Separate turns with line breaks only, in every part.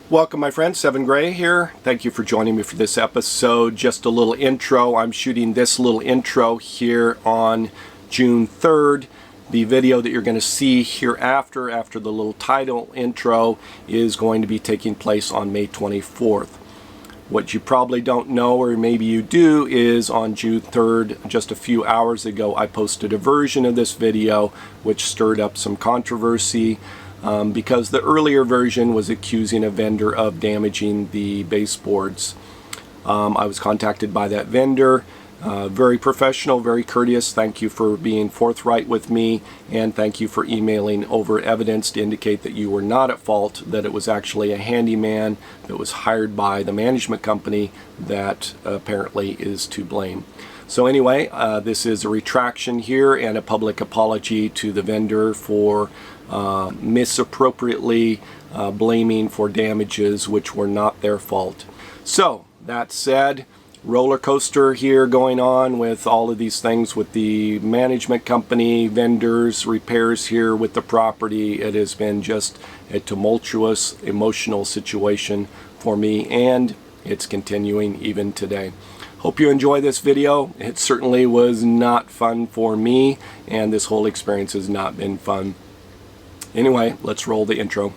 Welcome my friends, Seven Gray here. Thank you for joining me for this episode. Just a little intro. I'm shooting this little intro here on June 3rd. The video that you're going to see hereafter, after the little title intro, is going to be taking place on May 24th. What you probably don't know, or maybe you do, is on June 3rd, just a few hours ago, I posted a version of this video which stirred up some controversy. Because the earlier version was accusing a vendor of damaging the baseboards. I was contacted by that vendor. Very professional, very courteous. Thank you for being forthright with me, and thank you for emailing over evidence to indicate that you were not at fault, that it was actually a handyman that was hired by the management company that apparently is to blame. So anyway, this is a retraction here and a public apology to the vendor for misappropriately blaming for damages which were not their fault. So that said, roller coaster here going on with all of these things with the management company, vendors, repairs here with the property. It has been just a tumultuous, emotional situation for me, and it's continuing even today. Hope you enjoy this video. It certainly was not fun for me, and this whole experience has not been fun. Anyway, let's roll the intro.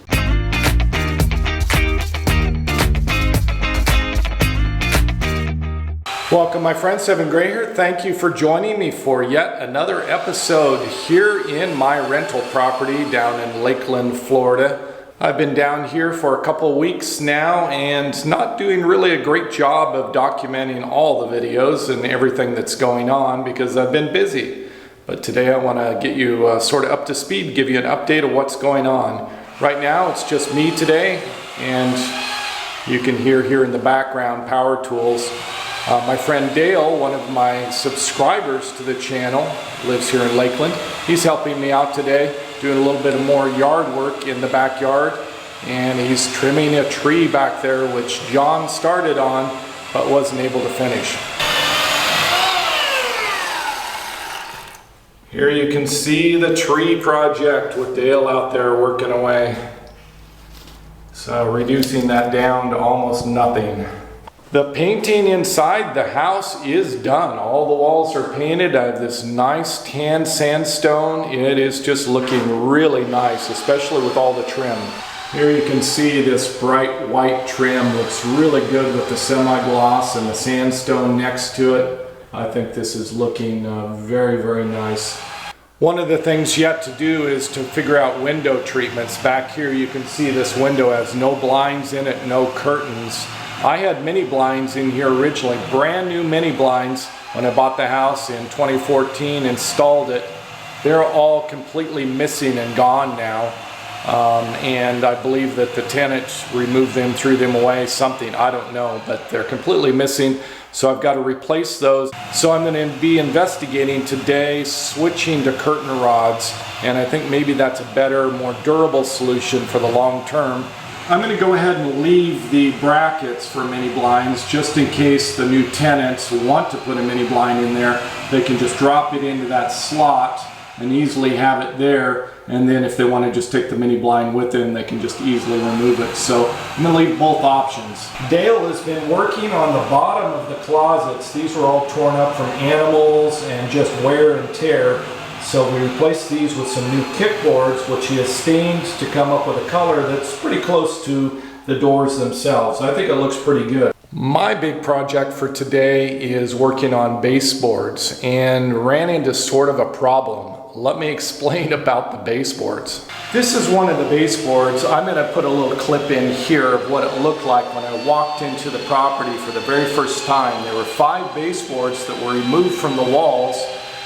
Welcome my friends, Seven Gray here. Thank you for joining me for yet another episode here in my rental property down in Lakeland, Florida. I've been down here for a couple weeks now and not doing really a great job of documenting all the videos and everything that's going on because I've been busy. But today I want to get you sort of up to speed, give you an update of what's going on. Right now it's just me today, and you can hear here in the background power tools. My friend Dale, one of my subscribers to the channel, lives here in Lakeland. He's helping me out today, doing a little bit of more yard work in the backyard, and he's trimming a tree back there which John started on but wasn't able to finish. Here you can see the tree project with Dale out there working away. So reducing that down to almost nothing. The painting inside the house is done. All the walls are painted. I have this nice tan sandstone. It is just looking really nice, especially with all the trim. Here you can see this bright white trim looks really good with the semi-gloss and the sandstone next to it. I think this is looking very, very nice. One of the things yet to do is to figure out window treatments. Back here you can see this window has no blinds in it, no curtains. I had mini blinds in here originally, brand new mini blinds when I bought the house in 2014, installed it. They're all completely missing and gone now. And I believe that the tenants removed them, threw them away, something, I don't know, but they're completely missing. So I've got to replace those. So I'm going to be investigating today switching to curtain rods, and I think maybe that's a better, more durable solution for the long term. I'm going to go ahead and leave the brackets for mini blinds just in case the new tenants want to put a mini blind in there. They can just drop it into that slot and easily have it there, and then if they want to just take the mini blind with them, they can just easily remove it. So I'm going to leave both options. Dale has been working on the bottom of the closets. These were all torn up from animals and just wear and tear. So we replaced these with some new kickboards, which he has stained to come up with a color that's pretty close to the doors themselves. I think it looks pretty good. My big project for today is working on baseboards, and ran into sort of a problem. Let me explain about the baseboards. This is one of the baseboards. I'm going to put a little clip in here of what it looked like when I walked into the property for the very first time. There were 5 baseboards that were removed from the walls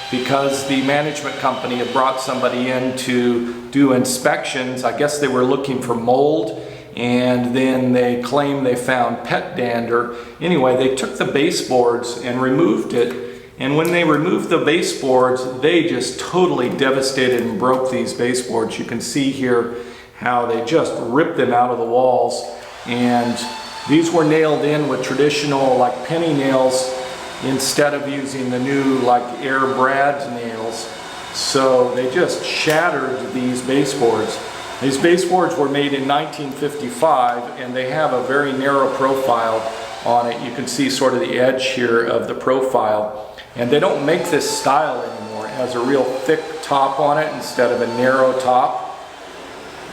because the management company had brought somebody in to do inspections. I guess they were looking for mold, and then they claimed they found pet dander. Anyway, they took the baseboards and removed it. And when they removed the baseboards, they just totally devastated and broke these baseboards. You can see here how they just ripped them out of the walls. And these were nailed in with traditional like penny nails instead of using the new like air brad nails. So they just shattered these baseboards. These baseboards were made in 1955 and they have a very narrow profile on it. You can see sort of the edge here of the profile. And they don't make this style anymore. It has a real thick top on it instead of a narrow top.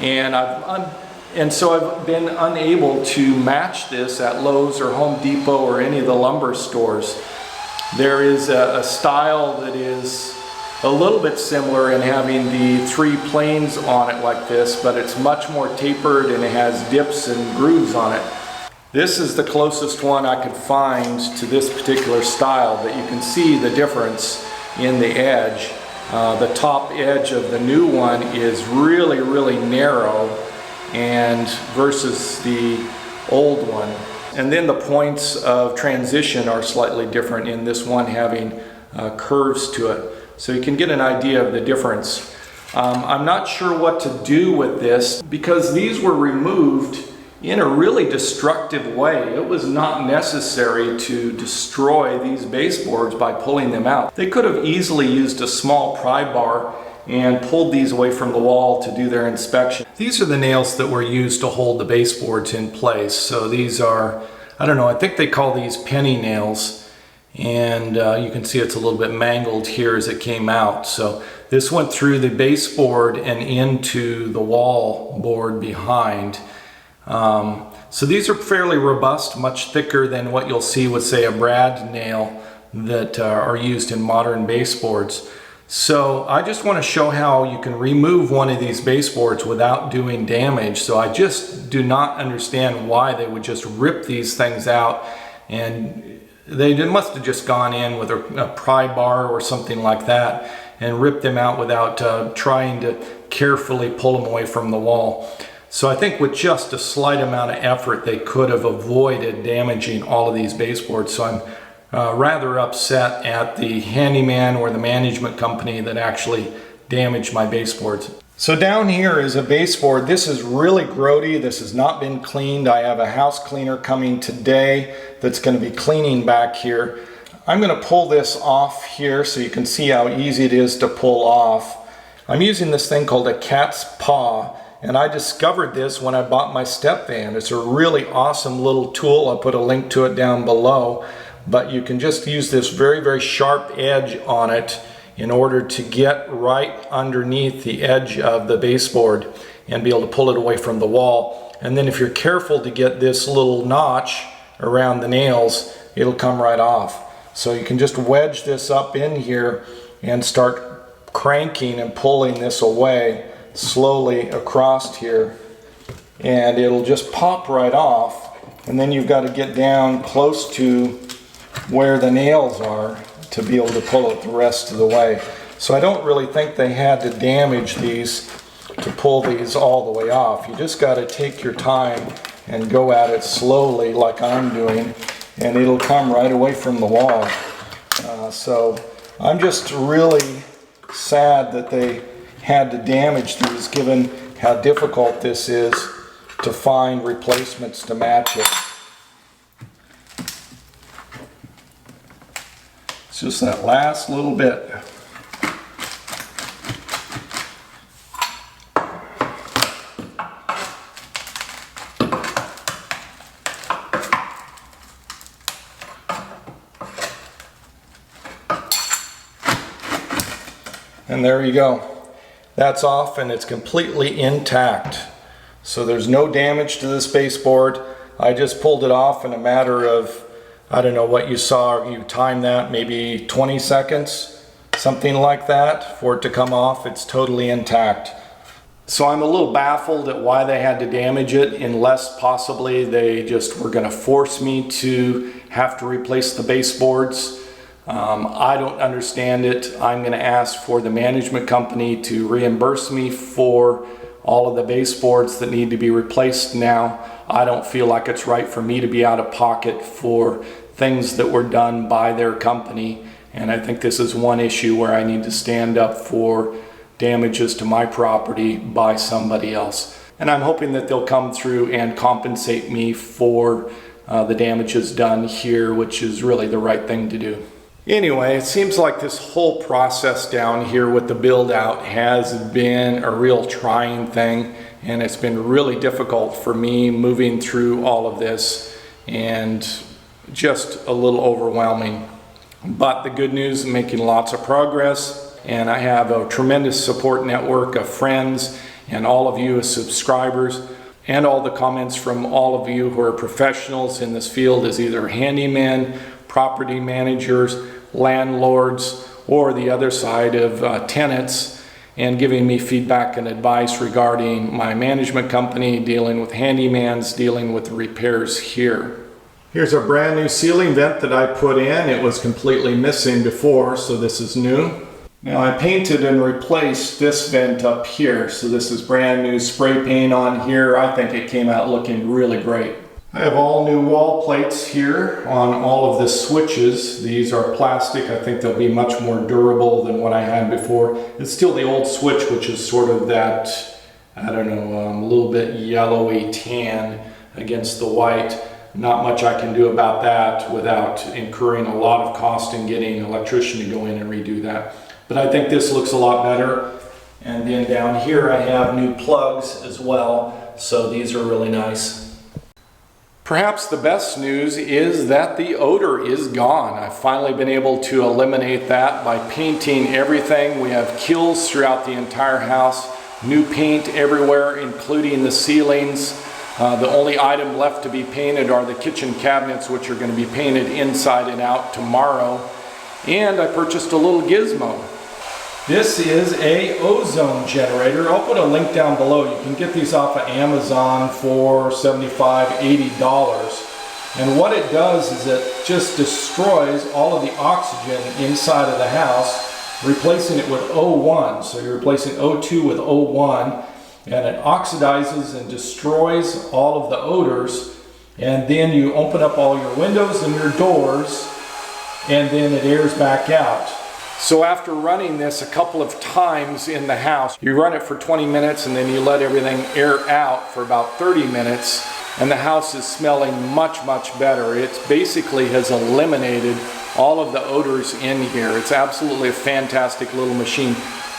And so I've been unable to match this at Lowe's or Home Depot or any of the lumber stores. There is a style that is a little bit similar in having the 3 planes on it like this, but it's much more tapered and it has dips and grooves on it. This is the closest one I could find to this particular style, but you can see the difference in the edge. The top edge of the new one is really, really narrow and versus the old one. And then the points of transition are slightly different in this one having curves to it. So you can get an idea of the difference. I'm not sure what to do with this because these were removed in a really destructive way. It was not necessary to destroy these baseboards by pulling them out. They could have easily used a small pry bar and pulled these away from the wall to do their inspection. These are the nails that were used to hold the baseboards in place. So these are, I don't know, I think they call these penny nails. And you can see it's a little bit mangled here as it came out. So this went through the baseboard and into the wall board behind. So these are fairly robust, much thicker than what you'll see with, say, a brad nail that are used in modern baseboards. So I just want to show how you can remove one of these baseboards without doing damage. So I just do not understand why they would just rip these things out, and they must have just gone in with a pry bar or something like that and ripped them out without trying to carefully pull them away from the wall. So I think with just a slight amount of effort, they could have avoided damaging all of these baseboards. So I'm rather upset at the handyman or the management company that actually damaged my baseboards. So down here is a baseboard. This is really grody. This has not been cleaned. I have a house cleaner coming today that's going to be cleaning back here. I'm going to pull this off here so you can see how easy it is to pull off. I'm using this thing called a cat's paw. And I discovered this when I bought my step van. It's a really awesome little tool. I'll put a link to it down below. But you can just use this very, very sharp edge on it in order to get right underneath the edge of the baseboard and be able to pull it away from the wall. And then if you're careful to get this little notch around the nails, it'll come right off. So you can just wedge this up in here and start cranking and pulling this away slowly across here, and it'll just pop right off. And then you've got to get down close to where the nails are to be able to pull it the rest of the way. So I don't really think they had to damage these to pull these all the way off. You just got to take your time and go at it slowly like I'm doing, and it'll come right away from the wall. So I'm just really sad that they had to damage these, given how difficult this is to find replacements to match it. It's just that last little bit. And there you go. That's off and it's completely intact. So there's no damage to this baseboard. I just pulled it off in a matter of, I don't know what you saw, you timed that maybe 20 seconds, something like that, for it to come off. It's totally intact. So I'm a little baffled at why they had to damage it, unless possibly they just were going to force me to have to replace the baseboards. I don't understand it. I'm going to ask for the management company to reimburse me for all of the baseboards that need to be replaced now. I don't feel like it's right for me to be out of pocket for things that were done by their company. And I think this is one issue where I need to stand up for damages to my property by somebody else. And I'm hoping that they'll come through and compensate me for the damages done here, which is really the right thing to do. Anyway, it seems like this whole process down here with the build out has been a real trying thing, and it's been really difficult for me moving through all of this and just a little overwhelming. But the good news, I'm making lots of progress, and I have a tremendous support network of friends and all of you as subscribers, and all the comments from all of you who are professionals in this field as either handymen, property managers, landlords, or the other side of tenants, and giving me feedback and advice regarding my management company, dealing with handymans, dealing with the repairs here. Here's a brand new ceiling vent that I put in. It was completely missing before, so this is new. Now I painted and replaced this vent up here, so this is brand new spray paint on here. I think it came out looking really great. I have all new wall plates here on all of the switches. These are plastic. I think they'll be much more durable than what I had before. It's still the old switch, which is sort of that, I don't know, a little bit yellowy tan against the white. Not much I can do about that without incurring a lot of cost in getting an electrician to go in and redo that. But I think this looks a lot better. And then down here I have new plugs as well, so these are really nice. Perhaps the best news is that the odor is gone. I've finally been able to eliminate that by painting everything. We have kills throughout the entire house, new paint everywhere, including the ceilings. The only item left to be painted are the kitchen cabinets, which are going to be painted inside and out tomorrow. And I purchased a little gizmo. This is a ozone generator. I'll put a link down below. You can get these off of Amazon for $75, $80. And what it does is it just destroys all of the oxygen inside of the house, replacing it with O1. So you're replacing O2 with O1, and it oxidizes and destroys all of the odors. And then you open up all your windows and your doors, and then it airs back out. So after running this a couple of times in the house, you run it for 20 minutes and then you let everything air out for about 30 minutes, and the house is smelling much, much better. It basically has eliminated all of the odors in here. It's absolutely a fantastic little machine.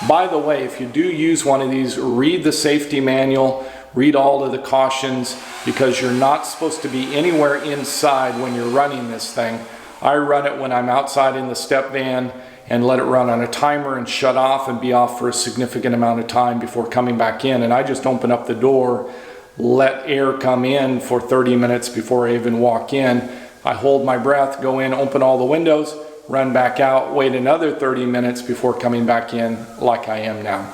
By the way, if you do use one of these, read the safety manual, read all of the cautions, because you're not supposed to be anywhere inside when you're running this thing. I run it when I'm outside in the step van and let it run on a timer and shut off and be off for a significant amount of time before coming back in. And I just open up the door, let air come in for 30 minutes before I even walk in. I hold my breath, go in, open all the windows, run back out, wait another 30 minutes before coming back in like I am now.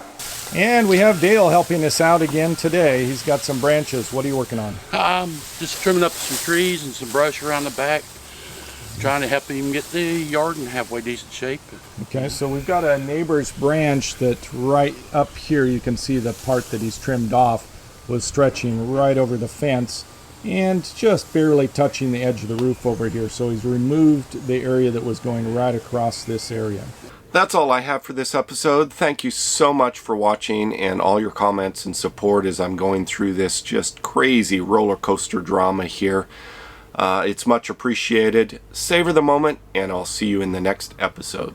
And we have Dale helping us out again today. He's got some branches. What are you working on?
Just trimming up some trees and some brush around the back. Trying to help him get the yard in halfway decent shape.
Okay, so we've got a neighbor's branch that right up here, you can see the part that he's trimmed off was stretching right over the fence and just barely touching the edge of the roof over here. So he's removed the area that was going right across this area. That's all I have for this episode. Thank you so much for watching and all your comments and support as I'm going through this just crazy roller coaster drama here. It's much appreciated. Savor the moment, and I'll see you in the next episode.